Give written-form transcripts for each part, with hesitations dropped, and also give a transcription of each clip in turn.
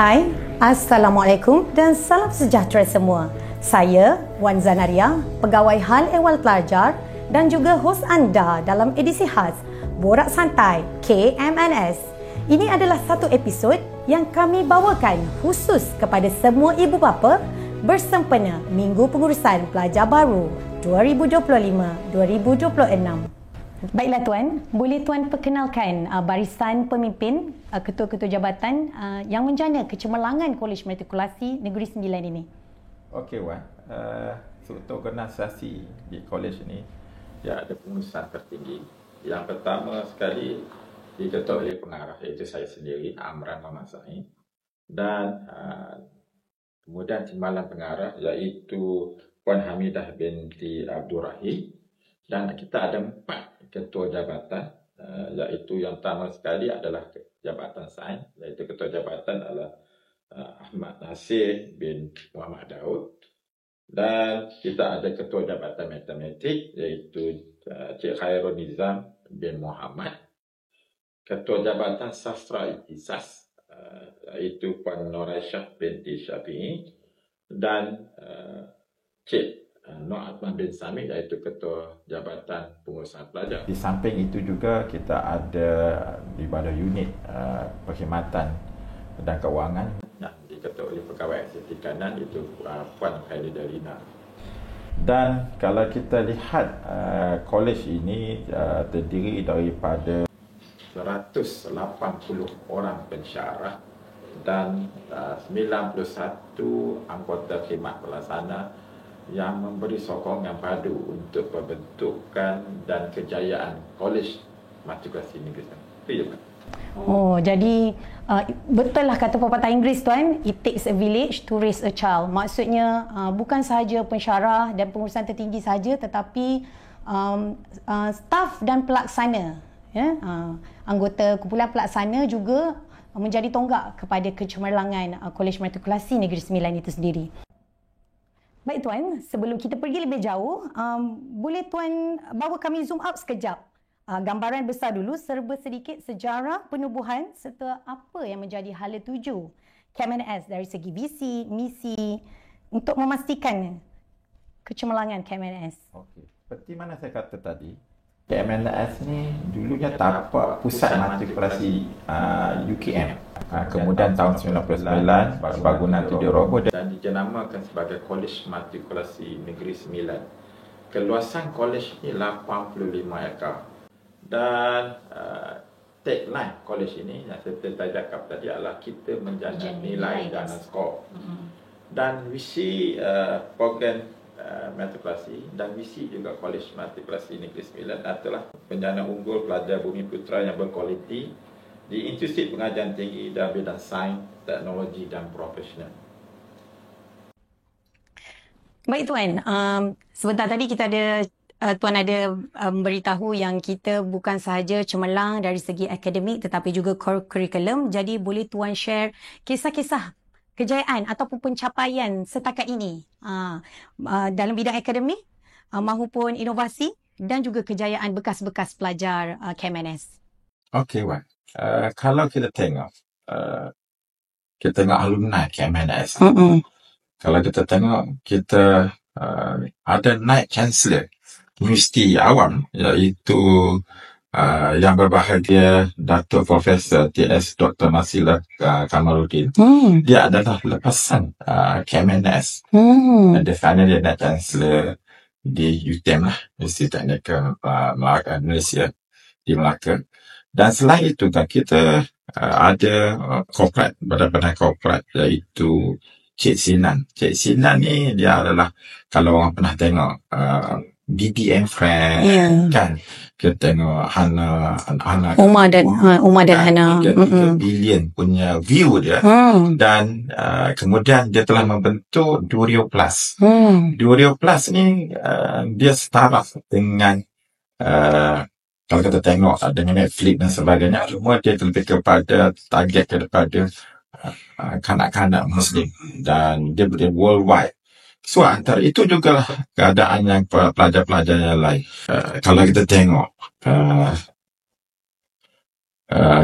Hai, Assalamualaikum dan salam sejahtera semua. Saya Wan Zanaria, Pegawai Hal Ehwal Pelajar dan juga hos anda dalam edisi khas Borak Santai KMNS. Ini adalah satu episod yang kami bawakan khusus kepada semua ibu bapa bersempena Minggu Pengurusan Pelajar Baru 2025-2026. Baiklah Tuan, boleh Tuan perkenalkan barisan pemimpin ketua-ketua jabatan yang menjana kecemerlangan Kolej Matrikulasi Negeri Sembilan ini. Okey Wan, struktur organisasi di kolej ini dia ada pengurusan tertinggi. Yang pertama sekali diketuai oleh pengarah, iaitu saya sendiri, Amran Muhammad Zain, dan kemudian timbalan pengarah iaitu Puan Hamidah binti Abdul Rahim, dan kita ada 4 ketua jabatan, iaitu yang pertama sekali adalah Jabatan Sains, iaitu ketua jabatan adalah Ahmad Nasir bin Muhammad Daud, dan kita ada ketua jabatan Matematik iaitu Cik Khairul Nizam bin Muhammad, ketua jabatan Sastra Ihtisas iaitu Puan Nur Aisyah binti Syafi'i, dan Cik Nur Atman bin Sami iaitu ketua jabatan pengurusan pelajar. Di samping itu juga kita ada di badan unit perkhidmatan dan keuangan yang diketuai oleh pegawai eksekutif kanan iaitu Puan Khairidah Lina. Dan kalau kita lihat kolej ini terdiri daripada 180 orang pensyarah dan 91 anggota khidmat pelaksana yang memberi sokongan padu untuk pembentukan dan kejayaan Kolej Matrikulasi Negeri Sembilan. Itu je, Pak. Oh, jadi betul lah kata pepatah Inggeris Tuan, it takes a village to raise a child. Maksudnya bukan sahaja pensyarah dan pengurusan tertinggi saja, tetapi staf dan pelaksana, ya, anggota kumpulan pelaksana juga menjadi tonggak kepada kecemerlangan Kolej Matrikulasi Negeri Sembilan itu sendiri. Baik Tuan, sebelum kita pergi lebih jauh, boleh Tuan bawa kami zoom out sekejap. Gambaran besar dulu serba sedikit sejarah penubuhan serta apa yang menjadi hala tuju KMNS dari segi visi, misi untuk memastikan kecemerlangan KMNS. Okey, seperti mana saya kata tadi, KMNS ni dulunya tapak pusat matrikulasi UKM. Kemudian tahun 99 bangunan itu diroboh dan dijenamakan sebagai Kolej Matrikulasi Negeri Sembilan. Keluasan kolej ini 85 ekar. Dan tagline kolej ini yang saya cakap tadi adalah kita menjana nilai dan skor. Dan visi program matrikulasi dan visi juga Kolej Matrikulasi Negeri Sembilan adalah penjana unggul pelajar bumi putera yang berkualiti di institusi pengajian tinggi dalam bidang sains, teknologi dan profesional. Baik Tuan, sebentar tadi kita ada Tuan ada memberitahu yang kita bukan sahaja cemerlang dari segi akademik tetapi juga kurikulum. Jadi boleh Tuan share kisah-kisah kejayaan ataupun pencapaian setakat ini dalam bidang akademik maupun inovasi dan juga kejayaan bekas-bekas pelajar KMNS. Okey Wan, kalau kita tengok alumni KMNS, kalau kita tengok kita ada naib chancellor Universiti Awam iaitu yang berbahagia Datuk Profesor T.S. Dr. Masila Kamaluddin. Dia adalah lepasan KMNS. Dia sekarang dia naib chancellor di UTM lah, Universiti Teknikal Malaysia di Melaka. Dan selain itu kan kita ada korporat, badan-badan korporat iaitu Cik Sinan. Cik Sinan ni dia adalah, kalau orang pernah tengok BBM Friend, kan, kita tengok Hana Umar dan Hana 3 bilion punya view dia. Dan kemudian dia telah membentuk Durio Plus. Durio Plus ni dia startup dengan kalau kita tengok dengan Netflix dan sebagainya, semua dia lebih kepada target kepada kanak-kanak Muslim dan dia worldwide. So antara itu juga keadaan yang pelajar-pelajar yang lain. Kalau kita tengok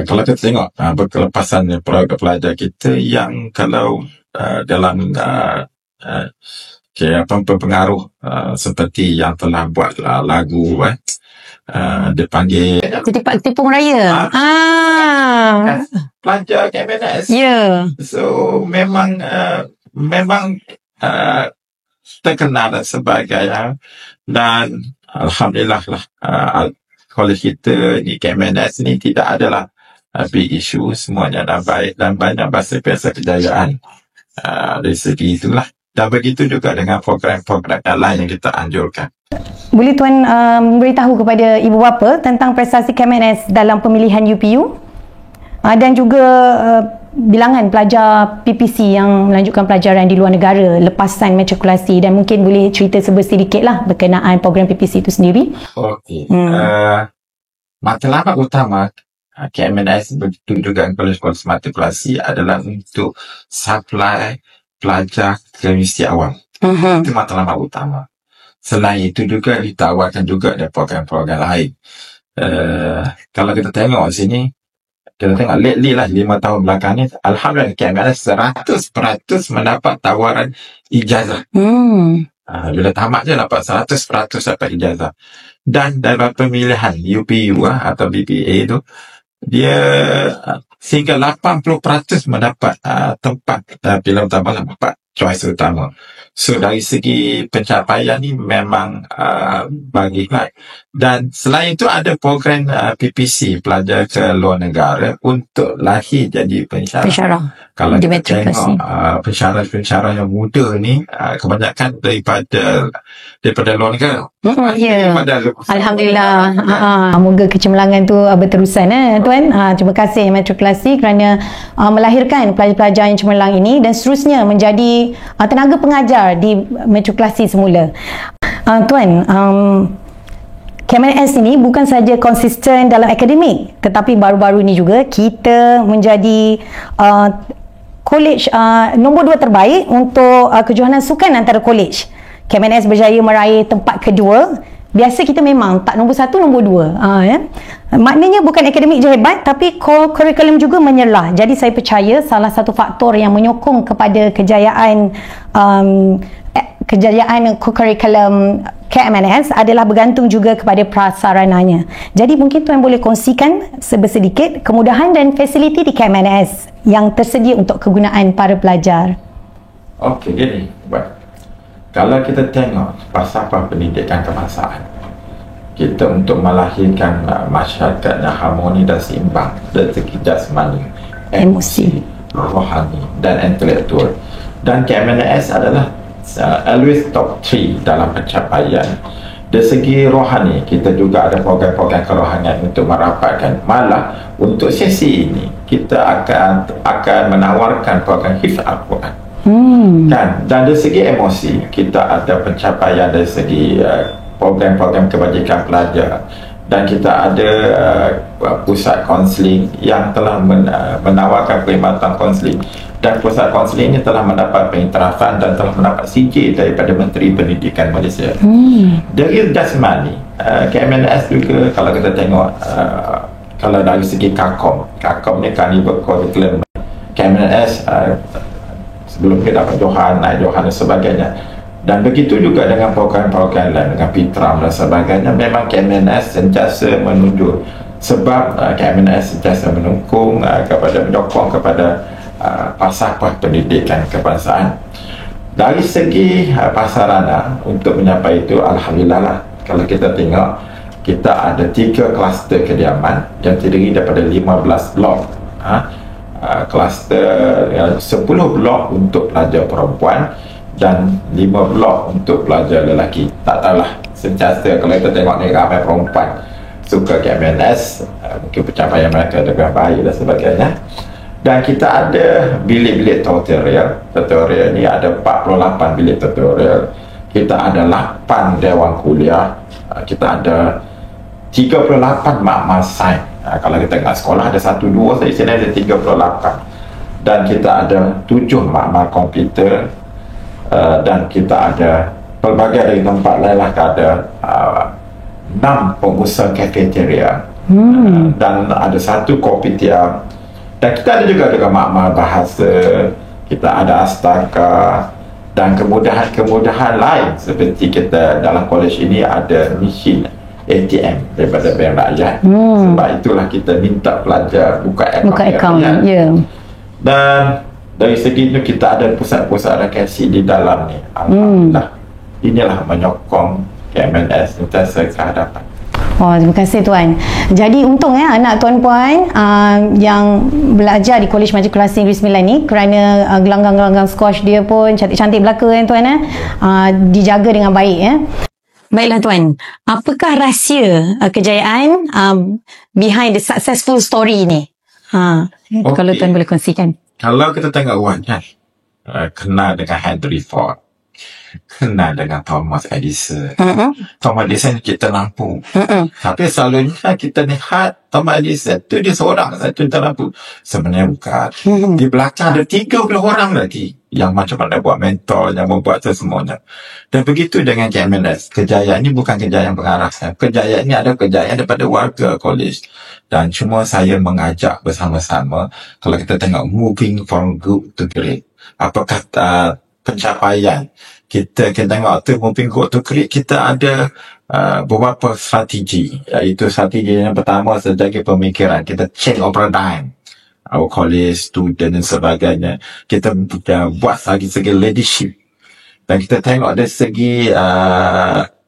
Kalau kita tengok berkelepasan produk pelajar kita yang kalau dalam pengaruh seperti yang telah buat lagu dia panggil Tepung Raya. pelajar KMNS. So memang terkenal sebagai dan alhamdulillah lah college kita di KMNS ni tidak adalah big issue, semuanya dah baik dan banyak bahasa kejayaan dari segi itulah. Dan begitu juga dengan program-program yang lain yang kita anjurkan. Boleh Tuan beritahu kepada ibu bapa tentang prestasi KMNS dalam pemilihan UPU dan juga bilangan pelajar PPC yang melanjutkan pelajaran di luar negara lepasan matrikulasi, dan mungkin boleh cerita sedikit lah berkenaan program PPC itu sendiri. Okey. Matlamat utama KMNS begitu juga kolej-kolej matrikulasi adalah untuk supply pelajar ke universiti awam. Itu matlamat utama. Selain itu juga ditawarkan juga ada program-program lain. Kalau kita tengok sini, kita tengok lately lah 5 tahun belakang ni, alhamdulillah KMNS 100% mendapat tawaran ijazah. Bila tamat je dapat 100% dapat ijazah. Dan dalam pemilihan UPU atau BPA tu, dia sehingga 80% mendapat tempat pilihan utama, dapat choice utama. So dari segi pencapaian ni memang bagilah. Dan selain itu ada program PPC pelajar ke luar negara untuk lahir jadi pensyarah. Kalau kita tengok pensyarah yang muda ni kebanyakan daripada luar negara. Alhamdulillah. Moga kecemerlangan tu berterusan Tuan. Terima kasih matrikulasi kerana melahirkan pelajar-pelajar yang cemerlang ini dan seterusnya menjadi tenaga pengajar di matrikulasi semula. Tuan, KMNS ini bukan saja konsisten dalam akademik, tetapi baru-baru ini juga kita menjadi kolej nombor 2 terbaik untuk kejohanan sukan antara kolej. KMNS berjaya meraih tempat kedua. Biasa kita memang tak nombor 1, nombor 2. Maknanya bukan akademik je hebat, tapi core curriculum juga menyerlah. Jadi saya percaya salah satu faktor yang menyokong kepada kejayaan core curriculum KMNS adalah bergantung juga kepada prasarananya. Jadi mungkin Tuan boleh kongsikan sedikit kemudahan dan fasiliti di KMNS yang tersedia untuk kegunaan para pelajar. Okey, gini. Kalau kita tengok falsafah pendidikan kebangsaan, kita untuk melahirkan masyarakat yang harmoni dan seimbang dari segi jasmani, emosi, rohani dan intelektual. Dan KMNS adalah always top 3 dalam pencapaian. Dari segi rohani, kita juga ada program-program kerohanian untuk merapatkan. Malah untuk sesi ini kita akan menawarkan program hifz Al-Quran. Kan? Dan dari segi emosi, kita ada pencapaian dari segi program-program kebajikan pelajar, dan kita ada pusat kaunseling yang telah menawarkan perkhidmatan kaunseling, dan pusat kaunseling ini telah mendapat pengiktirafan dan telah mendapat CJ daripada Menteri Pendidikan Malaysia. Dari jasmani, KMNS juga kalau kita tengok kalau dari segi KAKOM ni Carnival Curriculum, KMNS sebelum kita dapat Johan, naik Johan dan sebagainya. Dan begitu juga dengan program-program lain, dengan Pitram dan sebagainya. Memang KMNS sentiasa menunjuk, sebab KMNS sentiasa menyokong kepada falsafah pendidikan kebangsaan. Dari segi pasarana untuk mencapai itu, alhamdulillah lah, kalau kita tengok, kita ada 3 kluster kediaman yang terdiri daripada 15 blok. Kluster 10 blok untuk pelajar perempuan dan 5 blok untuk pelajar lelaki. Tak tahulah, sentiasa kalau kita tengok ni ramai perempuan suka KMNS, mungkin pencapaian mereka lebih baik dan sebagainya. Dan kita ada bilik-bilik tutorial ni ada 48 bilik tutorial. Kita ada 8 dewan kuliah, kita ada 38 makmal sains. Kalau kita tengok sekolah ada 1-2, saya sini ada 38. Dan kita ada 7 makmal komputer, dan kita ada pelbagai dari tempat lain lah, ada 6 pengusaha kafeteria Dan ada satu kopitiam, dan kita ada juga makmal bahasa, kita ada astaka, dan kemudahan-kemudahan lain seperti kita dalam kolej ini ada mesin ATM daripada Bank Rakyat. Sebab itulah kita minta pelajar buka akaun. Dan dari segi itu kita ada pusat-pusat rekreasi di dalam ni. Alhamdulillah. Inilah menyokong KMNS sentiasa ke hadapan. Oh, terima kasih Tuan. Jadi untung anak tuan-puan yang belajar di Kolej Matrikulasi Negeri Sembilan ni, kerana gelanggang-gelanggang squash dia pun cantik-cantik belaka Tuan dijaga dengan baik Baiklah Tuan, apakah rahsia kejayaan behind the successful story ni? Kalau Tuan boleh kongsikan. Kalau kita tengok Wan kan, kenal dengan Henry Ford, kenal dengan Thomas Edison. Thomas Edison kita nampu. Tapi selalunya kita lihat Thomas Edison tu dia seorang satu yang terlampu. Sebenarnya bukan. Di belakang ada 30 orang lagi yang macam mana buat mentor, yang membuat semuanya. Dan begitu dengan KMNS. Kejayaan ini bukan kejayaan pengarah saya. Kejayaan ini ada kejayaan daripada warga kolej. Dan cuma saya mengajak bersama-sama, kalau kita tengok moving from good to great, apakah pencapaian kita tengok tu moving good to great, kita ada beberapa strategi, iaitu strategi yang pertama segi pemikiran, kita change of paradigm our college, student dan sebagainya. Kita buat segi leadership, dan kita tengok dari segi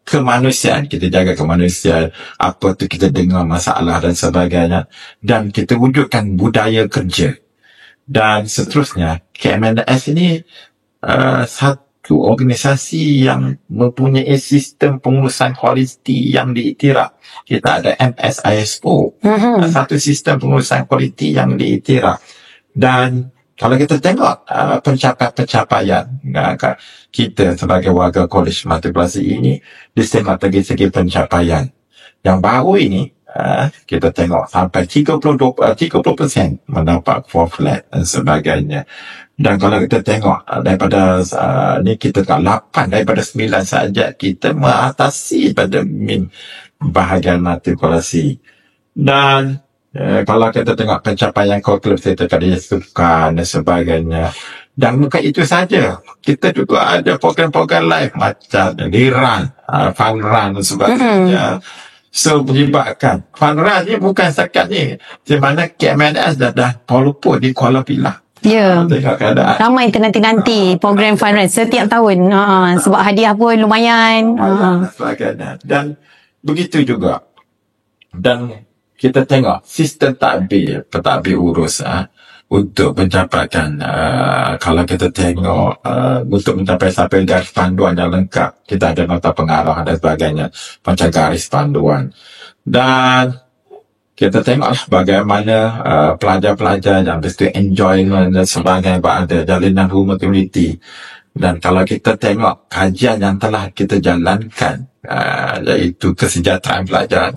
kemanusiaan, kita jaga kemanusiaan, apa tu kita dengar masalah dan sebagainya, dan kita wujudkan budaya kerja. Dan seterusnya, KMNS ini satu organisasi yang mempunyai sistem pengurusan kualiti yang diiktiraf. Kita ada MSISO, satu sistem pengurusan kualiti yang diiktiraf. Dan kalau kita tengok pencapaian kita sebagai warga Kolej Matrikulasi ini, disebut dari segi pencapaian yang baru ini, kita tengok sampai 30% mendapat 4 flat dan sebagainya. Dan kalau kita tengok daripada ni, kita tengok 8 daripada 9 saja kita mengatasi pada min bahagian matrikulasi. Dan kalau kita tengok pencapaian kurikulum kita tadi sukan dan sebagainya. Dan bukan itu saja, kita juga ada program-program live macam Liran, Fun Run dan sebagainya. So melibatkan Fun Run ni bukan setakat ni, di mana KMNS dah walaupun di Kuala Pilah. Ramai nanti program Fun Run setiap tahun, sebab hadiah pun lumayan. Sebagainya. Dan begitu juga. Dan kita tengok sistem pentadbir urus untuk mencapaikan, kalau kita tengok untuk mencapai sampai garis panduan yang lengkap, kita ada nota pengarah dan sebagainya, macam garis panduan. Dan kita tengoklah bagaimana pelajar-pelajar yang mesti enjoyment dan sebagainya, ada jalinan hubungan komuniti. Dan kalau kita tengok kajian yang telah kita jalankan, iaitu kesejahteraan pelajar,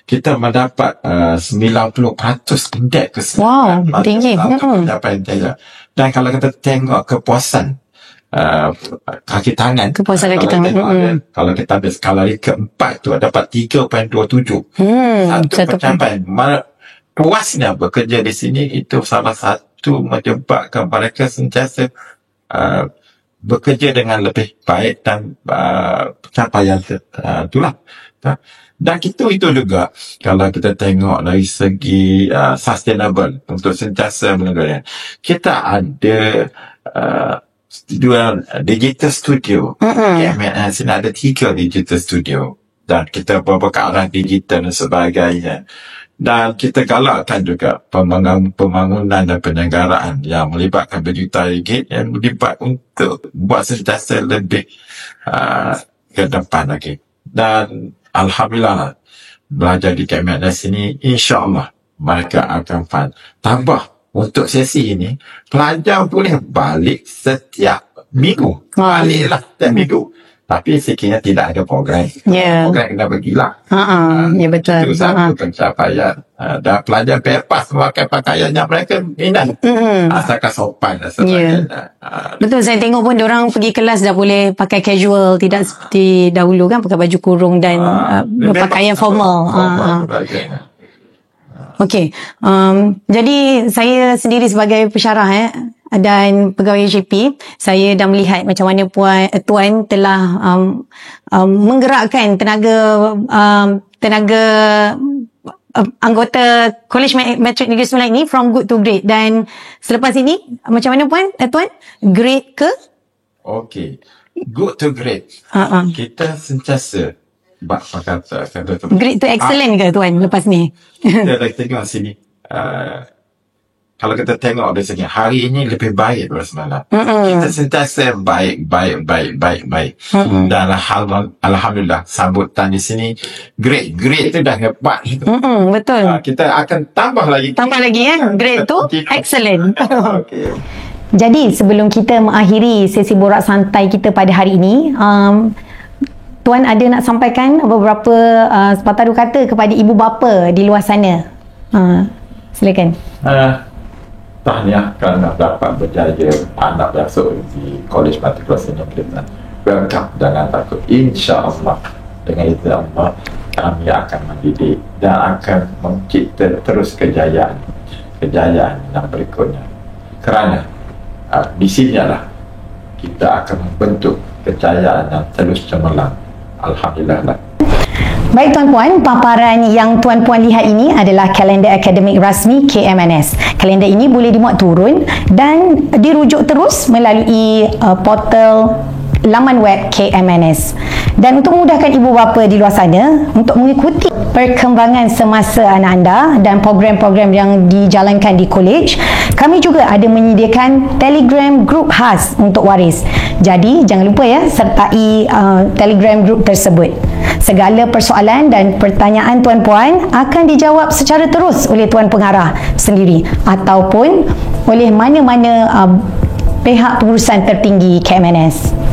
kita mendapat 90% indeks kesejahteraan. Wow, tinggi. Dan kalau kita tengok kepuasan kaki tangan, kalau kita ambil skala keempat tu dapat 3.27. Satu pencapaian. Puasnya bekerja di sini itu salah satu menyebabkan mereka sentiasa bekerja dengan lebih baik dan pencapaian itulah. Dan itu juga kalau kita tengok dari segi sustainable untuk sentiasa menegakkan, kita ada digital studio. KMNS ini ada 3 digital studio, dan kita berperkara digital dan sebagainya. Dan kita galakkan juga pembangunan dan penyelenggaraan yang melibatkan berjuta ringgit, yang melibat untuk buat sentiasa lebih ke depan lagi. Dan alhamdulillah, belajar di KMNS ini, insyaAllah mereka akan tambah. Untuk sesi ini, pelajar boleh balik setiap minggu. Baliklah setiap minggu. Tapi sekiranya tidak ada program, Ya. program kena bagilah. Ya, betul. Itu satu pencapaian. Dan pelajar bebas memakai pakaian yang mereka minat. Asalkan sopan dan sebagainya. Betul, saya tengok pun diorang pergi kelas dah boleh pakai casual, tidak seperti dahulu kan pakai baju kurung dan berpakaian formal. Okey. Jadi saya sendiri sebagai pensyarah dan pegawai HAP, saya dah melihat macam mana tuan telah menggerakkan tenaga anggota Kolej Matrik Negeri Sembilan ini from good to great. Dan selepas ini macam mana tuan? Great ke? Okey. Good to great. Kita sentiasa kata great to excellent ke tuan lepas ni? Kita dah tengok sini. Kalau kita tengok dari sini, hari ini lebih baik daripada semalam. Kita sentiasa baik. Dan Alhamdulillah, sambutan di sini great itu dah hebat. Betul. Kita akan tambah lagi great to excellent. Okay. Jadi sebelum kita mengakhiri sesi borak santai kita pada hari ini, tuan ada nak sampaikan beberapa sepatah dua kata kepada ibu bapa di luar sana? Silakan. Tahniah kerana dapat berjaya anak masuk di Kolej Matrikulasi Negeri. Welcome, jangan takut. InsyaAllah dengan izin Allah kami akan mendidik dan akan mencipta terus kejayaan yang berikutnya. Kerana di sinilah kita akan membentuk kejayaan yang terus cemerlang. Alhamdulillah. Baik tuan-puan, paparan yang tuan-puan lihat ini adalah kalender akademik rasmi KMNS. Kalender ini boleh dimuat turun dan dirujuk terus melalui portal laman web KMNS. Dan untuk memudahkan ibu bapa di luar sana untuk mengikuti perkembangan semasa anak anda dan program-program yang dijalankan di kolej, kami juga ada menyediakan Telegram group khas untuk waris. Jadi jangan lupa sertai Telegram group tersebut. Segala persoalan dan pertanyaan tuan-puan akan dijawab secara terus oleh tuan pengarah sendiri ataupun oleh mana-mana pihak pengurusan tertinggi KMNS.